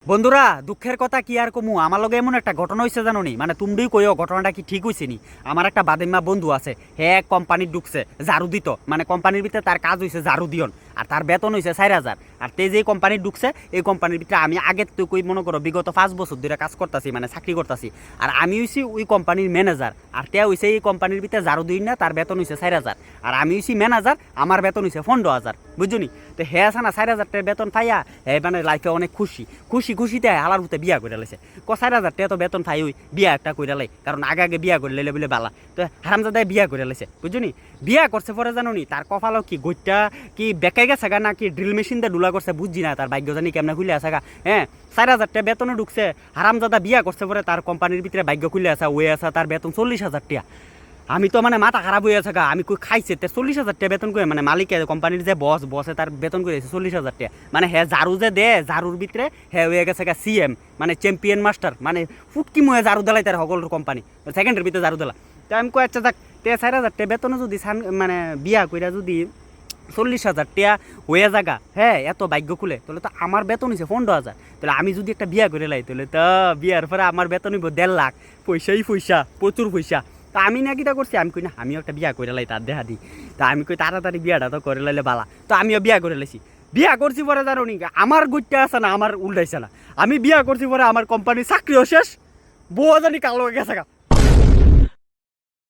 বন্ধুরা দুঃখের কথা কি আর কমু আমার লগে এমন একটা ঘটনা হয়েছে জানো নি মানে তুমি কইও ঘটনাটা কি ঠিক হয়েছে নি। আমার একটা বাদেমা বন্ধু আছে হ্যাঁ কোম্পানির ঢুকছে ঝাড়ু দিত মানে কোম্পানির ভিতরে তার কাজ হয়েছে ঝাড়ু দিয়ন আর তার বেতন হয়েছে 4,000 আর তে যেই কোম্পানির ঢুকছে এই কোম্পানির ভিতরে আমি আগের তো কই মনে করো বিগত 5 বছর ধরে কাজ করতেছি মানে চাকরি করতেছি আর আমি হইছি ওই কোম্পানির ম্যানেজার আর তে হইছে এই কোম্পানির ভিতরে ঝাড়ু দিই না তার বেতন হয়েছে 4,000 আর আমি হইছি ম্যানেজার আমার বেতন হয়েছে 15,000 বুঝছো নি। তো হ্যাঁ আছে না 4,000 টাকা বেতন পাইয়া হ্যাঁ মানে লাইফে অনেক খুশিতে হালার হতে বিয়া করে লাইছে 4,000 টাকা তো বেতন পাই ওই বিয়া একটা করে লাই কারণ আগে বিয়া করে লাইলে বলে বালা তো হারামজাদায় বিয়া করে লাইছে বুঝছো নি। বিয়া করছে পরে জানো নি তার কপালও কি গইটা কি বেকাই গেছে গা না কি ড্রিল মেশিন দিয়ে ডুলা করছে বুঝছি না তার ভাগ্য জানি কেমনে খুলে আছে গা হ্যাঁ 4,000 টাকা বেতনে ঢুকছে হারামজাদা বিয়া করছে পরে তার কোম্পানির ভিতরে ভাগ্য খুলে আছে ওয়ে আছে তার বেতন 40,000 টাকা। আমি তো মানে মাথা খারাপ হয়ে আছে গা আমি কই খাইছে 40,000 টাকা বেতন করে মানে মালিক কোম্পানির যে বসে তার বেতন করে 40,000 টাকা মানে হ্যাঁ ঝাড়ু যে দে ঝাড়ুর ভিতরে হ্যাঁ হয়ে গেছে গা সিএম মানে চ্যাম্পিয়ন মাস্টার মানে ফুটকি ময়ে ঝাড়ু দেলাই তার সকল কোম্পানি সেকেন্ডের ভিতরে ঝাড়ু দেলা। তো আমি কই আচ্ছা যাক 4,000 টাকা বেতনে যদি মানে বিয়া কইরা যদি 40,000 টাকা হয়ে জায়গা হ্যাঁ এত ভাগ্য খুলে তাহলে তো আমার বেতন হয়েছে 15,000 তাহলে আমি যদি একটা বিয়া করে লাই তাহলে তো বিয়ার পরে আমার বেতন হইব 1.5 লাখ পয়সা প্রচুর পয়সা। তা আমি না কিটা করছি আমি কই না আমিও একটা বিয়া করে লাই তার দেখা দিই তা আমি কই তাড়াতাড়ি বিয়াটা তো করে লাইলে বালা তো আমিও বিয়া করে লাইছি। বিয়া করছি পরে জানো নি আমার গুইটা আছে না আমার উল্টাইছে না আমি বিয়া করছি পরে আমার কোম্পানির চাকরিও শেষ বউ জানি কালো গেছে গা।